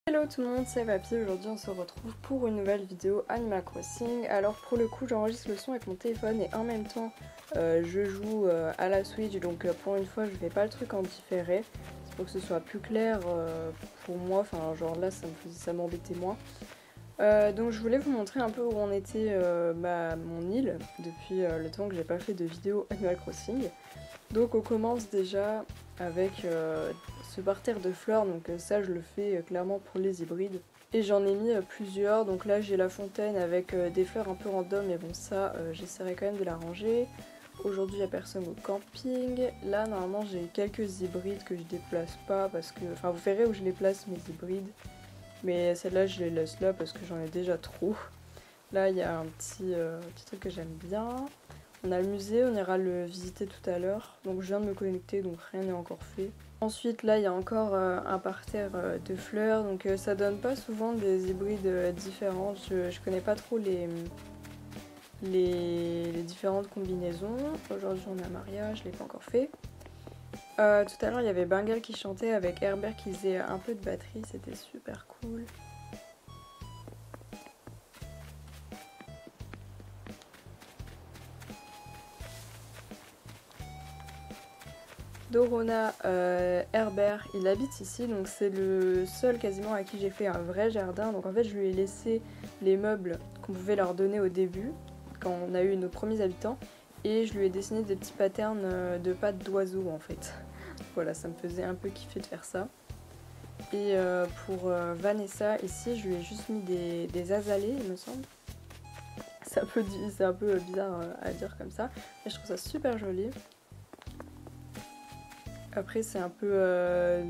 Hello tout le monde, c'est Papy. Aujourd'hui on se retrouve pour une nouvelle vidéo Animal Crossing. Alors pour le coup j'enregistre le son avec mon téléphone et en même temps je joue à la Switch, donc pour une fois je fais pas le truc en différé. C'est pour que ce soit plus clair pour moi, enfin genre là ça m'embêtait moins. Donc je voulais vous montrer un peu où en était mon île depuis le temps que j'ai pas fait de vidéo Animal Crossing. Donc on commence déjà avec ce parterre de fleurs, donc ça je le fais clairement pour les hybrides. Et j'en ai mis plusieurs, donc là j'ai la fontaine avec des fleurs un peu random, mais bon ça j'essaierai quand même de la ranger. Aujourd'hui il n'y a personne au camping. Là normalement j'ai quelques hybrides que je déplace pas parce que... Enfin vous verrez où je les place mes hybrides. Mais celles-là je les laisse là parce que j'en ai déjà trop. Là il y a un petit truc que j'aime bien. On a le musée, on ira le visiter tout à l'heure. Donc je viens de me connecter, donc rien n'est encore fait. Ensuite là il y a encore un parterre de fleurs. Donc ça donne pas souvent des hybrides différents. Je connais pas trop les différentes combinaisons. Aujourd'hui on a Maria, je l'ai pas encore fait. Tout à l'heure il y avait Bengal qui chantait avec Herbert qui faisait un peu de batterie, c'était super cool. Dorona, Herbert, il habite ici, donc c'est le seul quasiment à qui j'ai fait un vrai jardin. Donc en fait je lui ai laissé les meubles qu'on pouvait leur donner au début, quand on a eu nos premiers habitants, et je lui ai dessiné des petits patterns de pattes d'oiseaux en fait. Voilà, ça me faisait un peu kiffer de faire ça. Et pour Vanessa, ici je lui ai juste mis des azalées il me semble. C'est un peu bizarre à dire comme ça, mais je trouve ça super joli. Après c'est un peu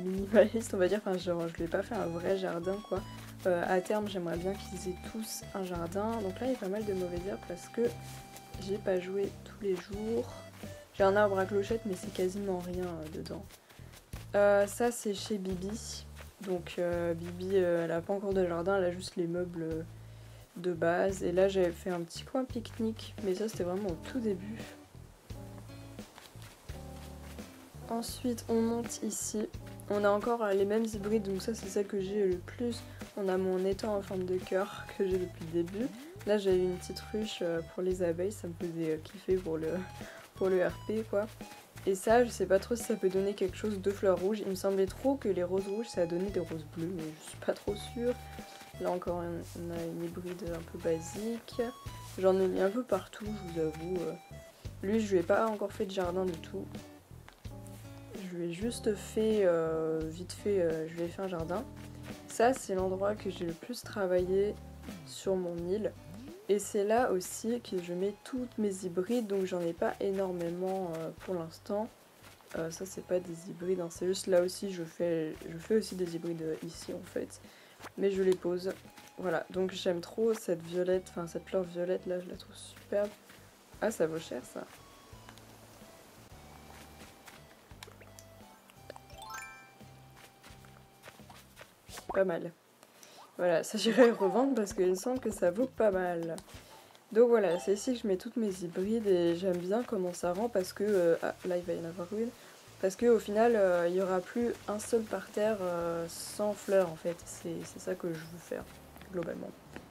minimaliste on va dire, enfin genre je lui ai pas fait un vrai jardin quoi. À terme j'aimerais bien qu'ils aient tous un jardin, donc là il y a pas mal de mauvaises herbes parce que j'ai pas joué tous les jours. J'ai un arbre à clochette mais c'est quasiment rien dedans. Ça c'est chez Bibi, donc Bibi elle a pas encore de jardin, elle a juste les meubles de base. Et là j'avais fait un petit coin pique-nique, mais ça c'était vraiment au tout début. Ensuite on monte ici, on a encore les mêmes hybrides, donc ça c'est celle que j'ai le plus. On a mon étang en forme de cœur que j'ai depuis le début. Là j'ai eu une petite ruche pour les abeilles, ça me faisait kiffer pour le RP quoi. Et ça je sais pas trop si ça peut donner quelque chose de fleurs rouges, il me semblait trop que les roses rouges ça a donné des roses bleues, mais je suis pas trop sûre. Là encore on a une hybride un peu basique, j'en ai mis un peu partout je vous avoue. Lui je lui ai pas encore fait de jardin du tout. Je lui ai juste fait, vite fait, je lui ai fait un jardin. Ça, c'est l'endroit que j'ai le plus travaillé sur mon île. Et c'est là aussi que je mets toutes mes hybrides, donc j'en ai pas énormément pour l'instant. Ça, c'est pas des hybrides, hein, c'est juste là aussi, je fais aussi des hybrides ici en fait. Mais je les pose. Voilà, donc j'aime trop cette violette, enfin cette fleur violette là, je la trouve superbe. Ah, ça vaut cher ça. Pas mal. Voilà, ça j'irai revendre parce qu'il me semble que ça vaut pas mal. Donc voilà, c'est ici que je mets toutes mes hybrides et j'aime bien comment ça rend parce que... ah, là il va y en avoir une. Parce qu'au final, il n'y aura plus un seul parterre sans fleurs en fait. C'est ça que je veux faire, globalement.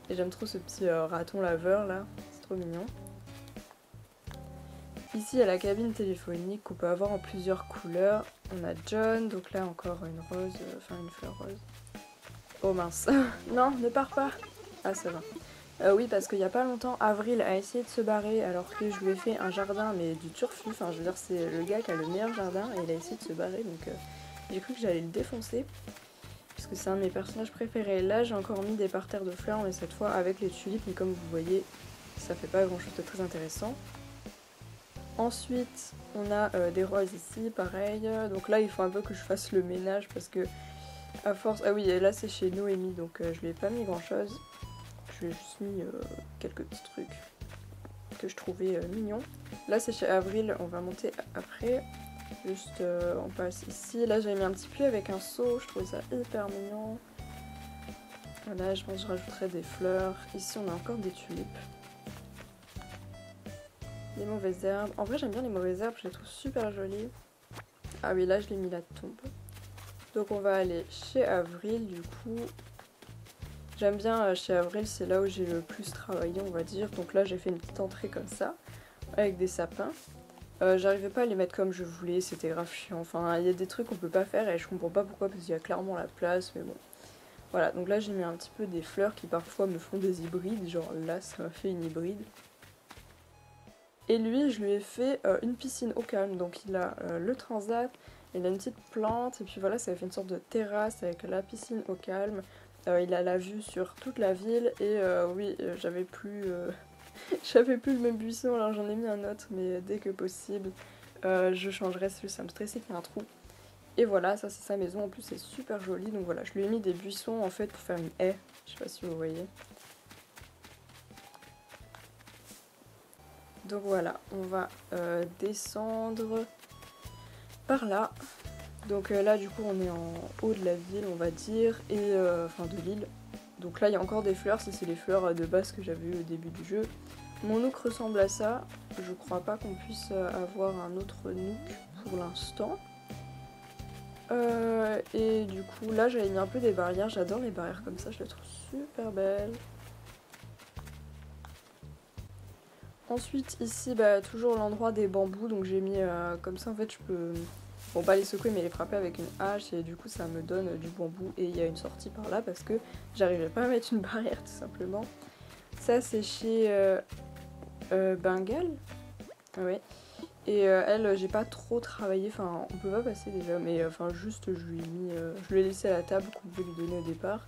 Et j'aime trop ce petit raton laveur là, c'est trop mignon. Ici il y a la cabine téléphonique qu'on peut avoir en plusieurs couleurs. On a John, donc là encore une rose, enfin une fleur rose. Oh mince. Non, ne pars pas. Ah ça va. Oui, parce qu'il y a pas longtemps, Avril a essayé de se barrer alors que je lui ai fait un jardin mais du turfu. Enfin je veux dire c'est le gars qui a le meilleur jardin et il a essayé de se barrer, donc j'ai cru que j'allais le défoncer. Parce que c'est un de mes personnages préférés. Là j'ai encore mis des parterres de fleurs mais cette fois avec les tulipes, mais comme vous voyez ça fait pas grand chose de très intéressant. Ensuite on a des roses ici, pareil. Donc là il faut un peu que je fasse le ménage parce que à force... Ah oui, et là c'est chez Noémie, donc je lui ai pas mis grand chose. Je lui ai juste mis quelques petits trucs que je trouvais mignons. Là c'est chez Avril, on va monter après. Juste on passe ici. Là j'avais mis un petit puits avec un seau, je trouvais ça hyper mignon. Voilà, je pense que je rajouterai des fleurs. Ici on a encore des tulipes. Les mauvaises herbes. En vrai j'aime bien les mauvaises herbes, je les trouve super jolies. Ah oui, là je l'ai mis la tombe. Donc on va aller chez Avril du coup. J'aime bien chez Avril, c'est là où j'ai le plus travaillé on va dire. Donc là j'ai fait une petite entrée comme ça, avec des sapins. J'arrivais pas à les mettre comme je voulais, c'était grave chiant. Enfin il y a des trucs qu'on peut pas faire et je comprends pas pourquoi parce qu'il y a clairement la place mais bon. Voilà, donc là j'ai mis un petit peu des fleurs qui parfois me font des hybrides, genre là ça m'a fait une hybride. Et lui je lui ai fait une piscine au calme, donc il a le transat, il a une petite plante et puis voilà ça fait une sorte de terrasse avec la piscine au calme. Il a la vue sur toute la ville et oui j'avais plus, j'avais plus le même buisson alors j'en ai mis un autre mais dès que possible je changerai celui ça me stressait qu'il y ait un trou. Et voilà ça c'est sa maison en plus c'est super joli donc voilà je lui ai mis des buissons en fait pour faire une haie, je sais pas si vous voyez. Donc voilà on va descendre par là. Donc là du coup on est en haut de la ville on va dire, et enfin de l'île. Donc là il y a encore des fleurs, ça c'est les fleurs de base que j'avais eu au début du jeu. Mon nook ressemble à ça, je crois pas qu'on puisse avoir un autre nook pour l'instant. Et du coup là j'avais mis un peu des barrières, j'adore les barrières comme ça, je les trouve super belles. Ensuite ici bah toujours l'endroit des bambous, donc j'ai mis comme ça en fait je peux... Bon pas les secouer mais les frapper avec une hache et du coup ça me donne du bambou et il y a une sortie par là parce que j'arrivais pas à mettre une barrière tout simplement. Ça c'est chez Bengal. Ouais. Et elle j'ai pas trop travaillé, enfin on peut pas passer déjà mais enfin juste je lui ai mis, je lui ai laissé à la table qu'on pouvait lui donner au départ.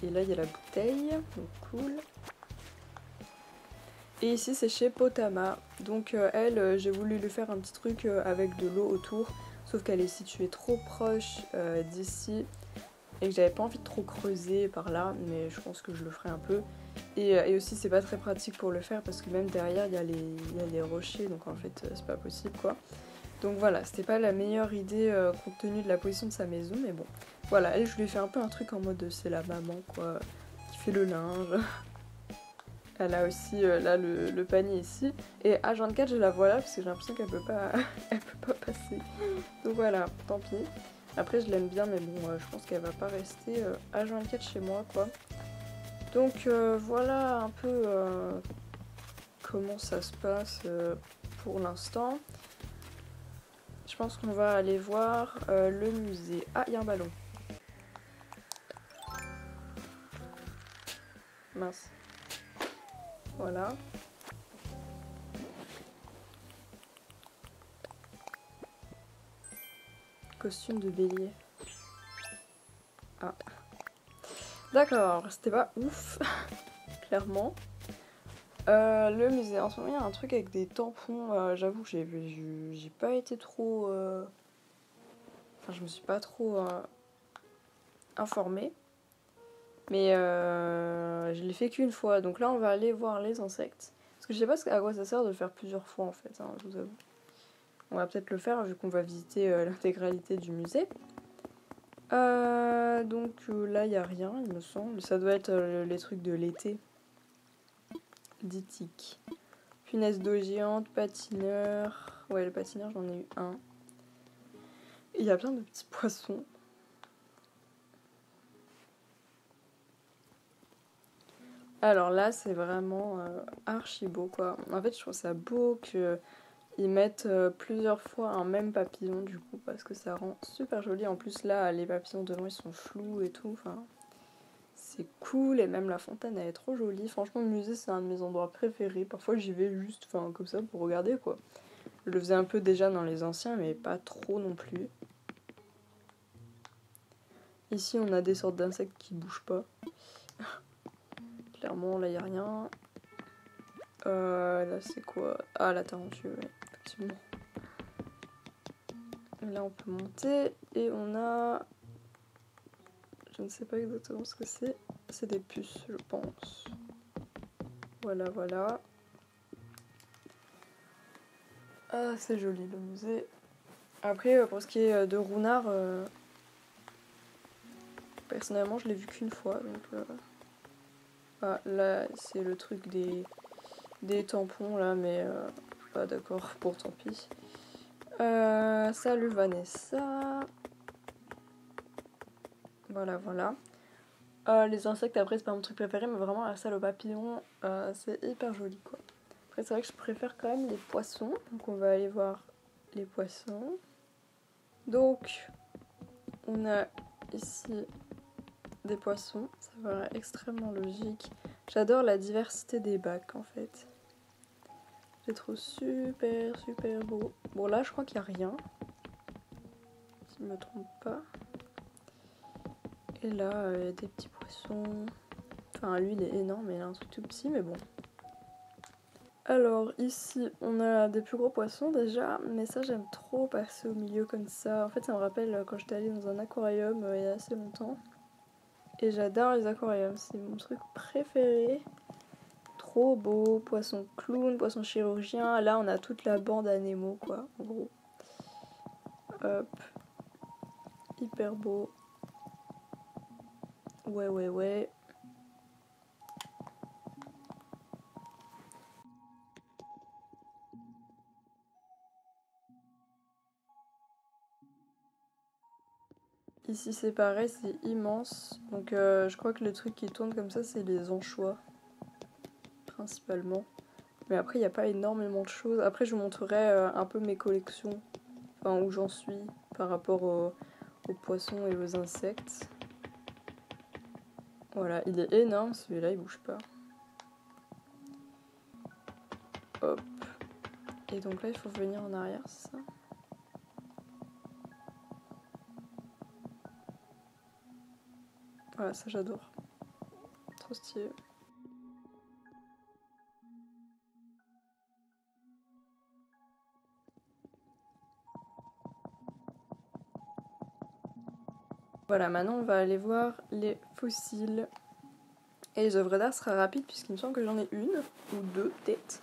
Et là il y a la bouteille, donc cool. Et ici c'est chez Potama, donc elle j'ai voulu lui faire un petit truc avec de l'eau autour, sauf qu'elle est située trop proche d'ici et que j'avais pas envie de trop creuser par là, mais je pense que je le ferai un peu. Et aussi c'est pas très pratique pour le faire parce que même derrière il y a les rochers, donc en fait c'est pas possible quoi. Donc voilà, c'était pas la meilleure idée compte tenu de la position de sa maison, mais bon. Voilà, elle je lui ai fait un peu un truc en mode c'est la maman quoi, qui fait le linge. Elle a aussi là le panier ici. Et H24 je la vois là parce que j'ai l'impression qu'elle peut pas elle peut pas passer. Donc voilà, tant pis. Après je l'aime bien mais bon je pense qu'elle va pas rester H24 chez moi quoi. Donc voilà un peu comment ça se passe pour l'instant. Je pense qu'on va aller voir le musée. Ah il y a un ballon. Mince. Voilà. Costume de bélier. Ah. D'accord, c'était pas ouf, clairement. Le musée, en ce moment il y a un truc avec des tampons, j'avoue que j'ai pas été trop... Enfin je me suis pas trop informée. Mais je l'ai fait qu'une fois, donc là on va aller voir les insectes. Parce que je sais pas à quoi ça sert de le faire plusieurs fois en fait, hein, je vous avoue. On va peut-être le faire vu qu'on va visiter l'intégralité du musée. Donc là il n'y a rien il me semble, ça doit être les trucs de l'été. Dithyque. Punaise d'eau géante, patineur. Ouais le patineur j'en ai eu un. Il y a plein de petits poissons. Alors là c'est vraiment archi beau quoi. En fait je trouve ça beau qu'ils mettent plusieurs fois un même papillon du coup parce que ça rend super joli. En plus là les papillons devant ils sont flous et tout. Enfin, c'est cool et même la fontaine elle est trop jolie. Franchement le musée c'est un de mes endroits préférés. Parfois j'y vais juste comme ça pour regarder quoi. Je le faisais un peu déjà dans les anciens mais pas trop non plus. Ici on a des sortes d'insectes qui bougent pas. Clairement là y a rien. Là c'est quoi? Ah la tarentule, ouais, effectivement. Là on peut monter et on a... Je ne sais pas exactement ce que c'est. C'est des puces je pense. Voilà voilà. Ah c'est joli le musée. Après pour ce qui est de Runard, personnellement je l'ai vu qu'une fois donc... Ah là c'est le truc des tampons là mais je suis pas d'accord pour tant pis. Salut Vanessa. Voilà, voilà. Les insectes, après, c'est pas mon truc préféré, mais vraiment la salle aux papillons, c'est hyper joli, quoi. Après, c'est vrai que je préfère quand même les poissons, donc on va aller voir les poissons. Donc, on a ici des poissons, ça paraît extrêmement logique. J'adore la diversité des bacs, en fait. Je les trouve super, super beaux. Bon, là, je crois qu'il n'y a rien, si je ne me trompe pas. Et là, il y a des petits poissons. Enfin, lui, il est énorme, il a un truc tout petit, mais bon. Alors, ici, on a des plus gros poissons déjà, mais ça, j'aime trop passer au milieu comme ça. En fait, ça me rappelle quand j'étais allée dans un aquarium il y a assez longtemps. Et j'adore les aquariums, c'est mon truc préféré. Trop beau, poisson clown, poisson chirurgien. Là, on a toute la bande à Nemo, quoi, en gros. Hop. Hyper beau. Ouais, ouais, ouais. Ici c'est pareil, c'est immense. Donc je crois que le truc qui tourne comme ça, c'est les anchois, principalement. Mais après, il n'y a pas énormément de choses. Après, je vous montrerai un peu mes collections, enfin où j'en suis par rapport aux poissons et aux insectes. Voilà, il est énorme celui-là, il bouge pas. Hop. Et donc là, il faut venir en arrière, c'est ça? Voilà, ça j'adore. Trop stylé. Voilà, maintenant on va aller voir les fossiles. Et les œuvres d'art sera rapide puisqu'il me semble que j'en ai une ou deux peut-être.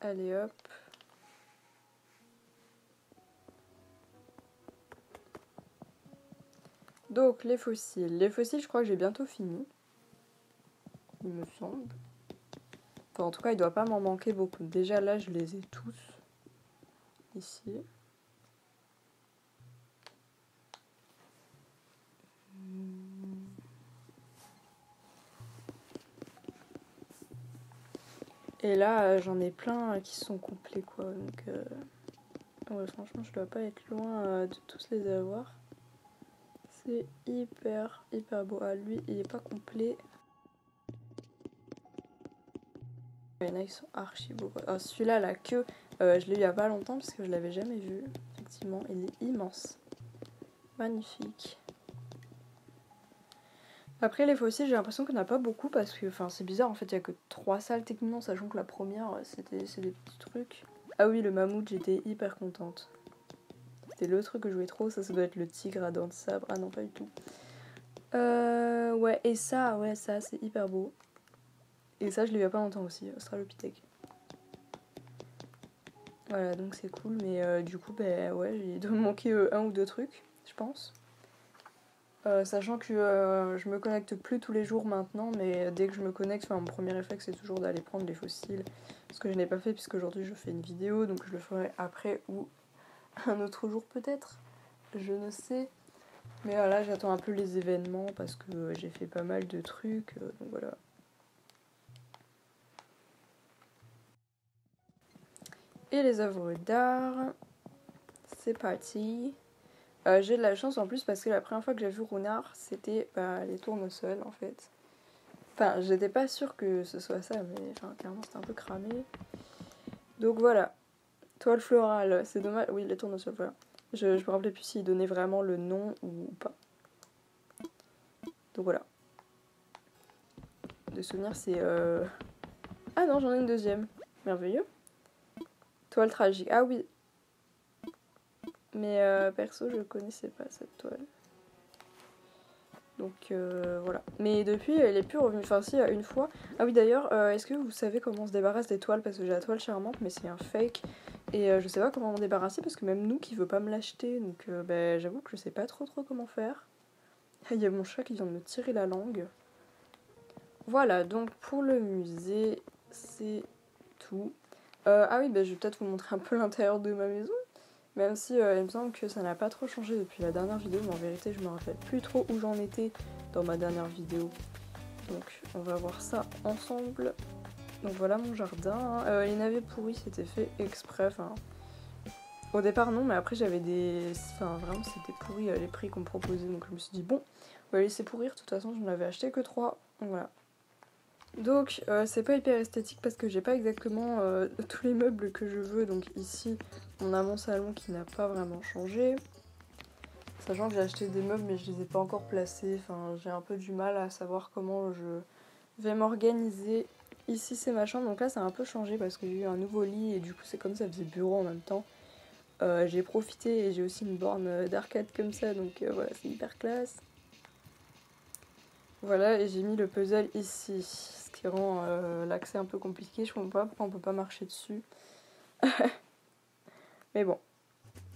Allez hop. Donc les fossiles. Les fossiles, je crois que j'ai bientôt fini. Il me semble. Enfin, en tout cas, il doit pas m'en manquer beaucoup. Déjà là, je les ai tous. Ici. Et là, j'en ai plein qui sont complets, quoi. Donc, ouais, franchement, je dois pas être loin de tous les avoir. C'est hyper, hyper beau. Ah, lui, il est pas complet. Il y en a qui sont archi beaux. Ah, celui-là, la queue, je l'ai eu il y a pas longtemps parce que je l'avais jamais vu. Effectivement, il est immense. Magnifique. Après les fossiles, j'ai l'impression qu'il n'y en a pas beaucoup parce que c'est bizarre en fait, il n'y a que 3 salles techniquement, sachant que la première c'est des petits trucs. Ah oui, le mammouth, j'étais hyper contente. C'était le truc que je jouais trop, ça doit être le tigre à dents de sabre. Ah non, pas du tout. Ouais, et ça, ouais, ça c'est hyper beau. Et ça, je l'ai eu il y a pas longtemps aussi, Australopithèque. Voilà, donc c'est cool, mais du coup, bah ouais, il doit me manquer un ou deux trucs, je pense. Sachant que je me connecte plus tous les jours maintenant, mais dès que je me connecte, mon premier réflexe c'est toujours d'aller prendre les fossiles. Ce que je n'ai pas fait puisque aujourd'hui je fais une vidéo, donc je le ferai après ou un autre jour peut-être. Je ne sais. Mais voilà, j'attends un peu les événements parce que j'ai fait pas mal de trucs, donc voilà. Et les œuvres d'art, c'est parti. J'ai de la chance en plus parce que la première fois que j'ai vu Runard, c'était les tournesols en fait. Enfin, j'étais pas sûre que ce soit ça, mais clairement c'était un peu cramé. Donc voilà, toile florale, c'est dommage. Oui, les tournesols, voilà. Je me rappelais plus s'ils donnaient vraiment le nom ou pas. Donc voilà. De souvenir, c'est. Ah non, j'en ai une deuxième. Merveilleux. Toile tragique. Ah oui. Mais perso, je connaissais pas cette toile. Donc voilà. Mais depuis, elle est plus revenue. Enfin, si, une fois. Ah oui, d'ailleurs, est-ce que vous savez comment on se débarrasse des toiles? Parce que j'ai la toile charmante, mais c'est un fake. Et je sais pas comment m'en débarrasser parce que même nous qui veut pas me l'acheter. Donc j'avoue que je sais pas trop comment faire. Il y a mon chat qui vient de me tirer la langue. Voilà, donc pour le musée, c'est tout. Ah oui, je vais peut-être vous montrer un peu l'intérieur de ma maison. Même si il me semble que ça n'a pas trop changé depuis la dernière vidéo, mais en vérité je me rappelle plus trop où j'en étais dans ma dernière vidéo. Donc on va voir ça ensemble. Donc voilà mon jardin. Les navets pourris c'était fait exprès. Enfin, au départ non, mais après j'avais des... Enfin vraiment c'était pourri les prix qu'on me proposait. Donc je me suis dit bon, on va laisser pourrir. De toute façon je n'avais acheté que 3. Donc voilà. Donc c'est pas hyper esthétique parce que j'ai pas exactement tous les meubles que je veux. Donc ici on a mon salon qui n'a pas vraiment changé. Sachant que j'ai acheté des meubles mais je les ai pas encore placés. Enfin j'ai un peu du mal à savoir comment je vais m'organiser. Ici c'est ma chambre. Donc là ça a un peu changé parce que j'ai eu un nouveau lit et du coup c'est comme ça faisait bureau en même temps. J'ai profité et j'ai aussi une borne d'arcade comme ça. Donc voilà c'est hyper classe. Voilà, et j'ai mis le puzzle ici, ce qui rend l'accès un peu compliqué. Je comprends pas pourquoi on peut pas marcher dessus. Mais bon.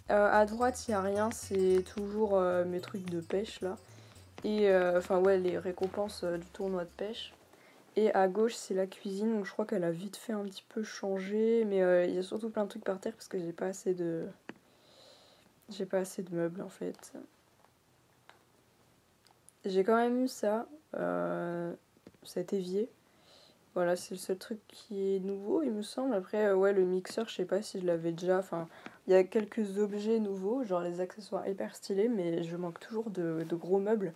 À droite, il n'y a rien, c'est toujours mes trucs de pêche là. Et enfin, ouais, les récompenses du tournoi de pêche. Et à gauche, c'est la cuisine, donc je crois qu'elle a vite fait un petit peu changer. Mais il y a surtout plein de trucs par terre parce que j'ai pas assez de. J'ai pas assez de meubles en fait. J'ai quand même eu ça, cet évier. Voilà, c'est le seul truc qui est nouveau, il me semble. Après, ouais, le mixeur, je sais pas si je l'avais déjà. Enfin, il y a quelques objets nouveaux, genre les accessoires hyper stylés, mais je manque toujours de gros meubles.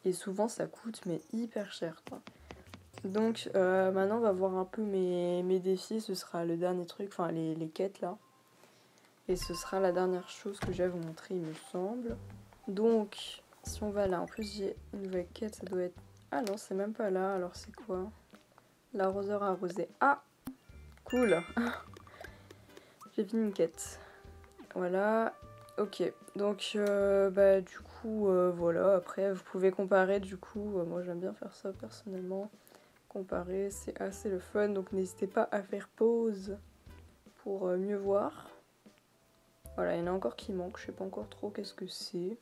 Et souvent, ça coûte, mais hyper cher, quoi. Donc, maintenant, on va voir un peu mes défis. Ce sera le dernier truc, enfin, les quêtes, là. Et ce sera la dernière chose que j'ai à vous montrer, il me semble. Donc, si on va là, en plus, j'ai une nouvelle quête, ça doit être... Ah non, c'est même pas là, alors c'est quoi ? L'arroseur arrosé. Ah, cool. J'ai fini une quête. Voilà. Ok. Donc, bah, du coup, voilà. Après, vous pouvez comparer. Du coup, moi, j'aime bien faire ça personnellement. Comparer, c'est assez le fun. Donc, n'hésitez pas à faire pause pour mieux voir. Voilà, il y en a encore qui manquent. Je sais pas encore trop qu'est-ce que c'est.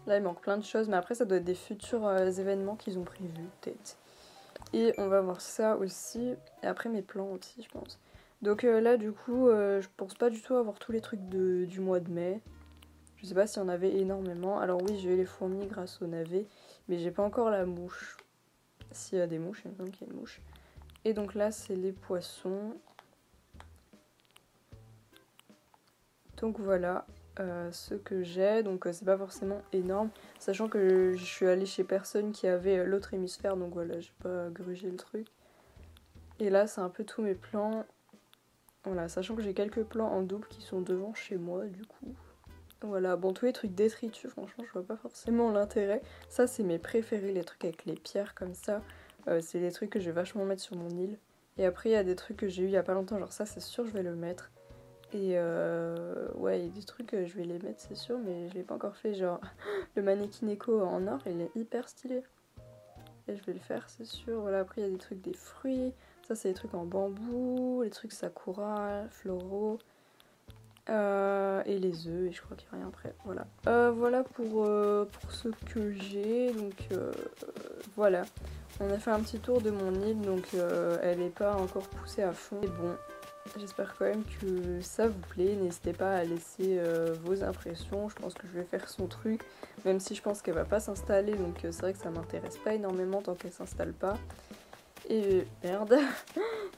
Là, il manque plein de choses, mais après, ça doit être des futurs événements qu'ils ont prévus, peut-être. Et on va voir ça aussi. Et après, mes plans aussi, je pense. Donc là, du coup, je pense pas du tout avoir tous les trucs du mois de mai. Je sais pas s'il y en avait énormément. Alors oui, j'ai eu les fourmis grâce au navet, mais j'ai pas encore la mouche. S'il y a des mouches, il me semble qu'il y a une mouche. Et donc là, c'est les poissons. Donc voilà. Ce que j'ai, donc c'est pas forcément énorme, sachant que je suis allée chez personne qui avait l'autre hémisphère, donc voilà, j'ai pas grugé le truc. Et là, c'est un peu tous mes plans. Voilà, sachant que j'ai quelques plans en double qui sont devant chez moi, du coup. Voilà, bon, tous les trucs détritus, franchement, je vois pas forcément l'intérêt. Ça, c'est mes préférés, les trucs avec les pierres comme ça. C'est les trucs que je vais vachement mettre sur mon île. Et après, il y a des trucs que j'ai eu il y a pas longtemps, genre ça, c'est sûr, je vais le mettre. Et ouais, il y a des trucs, je vais les mettre, c'est sûr, mais je l'ai pas encore fait. Genre, le mannequin écho en or, il est hyper stylé. Et je vais le faire, c'est sûr. Voilà, après, il y a des trucs, des fruits. Ça, c'est des trucs en bambou, les trucs sakura, floraux. Et les œufs, et je crois qu'il n'y a rien après. Voilà. Voilà pour ce que j'ai. Donc, voilà. On a fait un petit tour de mon île, donc elle n'est pas encore poussée à fond. Et bon. J'espère quand même que ça vous plaît, n'hésitez pas à laisser vos impressions, je pense que je vais faire son truc, même si je pense qu'elle va pas s'installer, donc c'est vrai que ça m'intéresse pas énormément tant qu'elle s'installe pas. Et merde.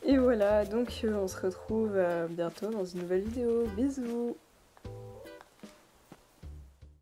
Et voilà, donc on se retrouve bientôt dans une nouvelle vidéo, bisous.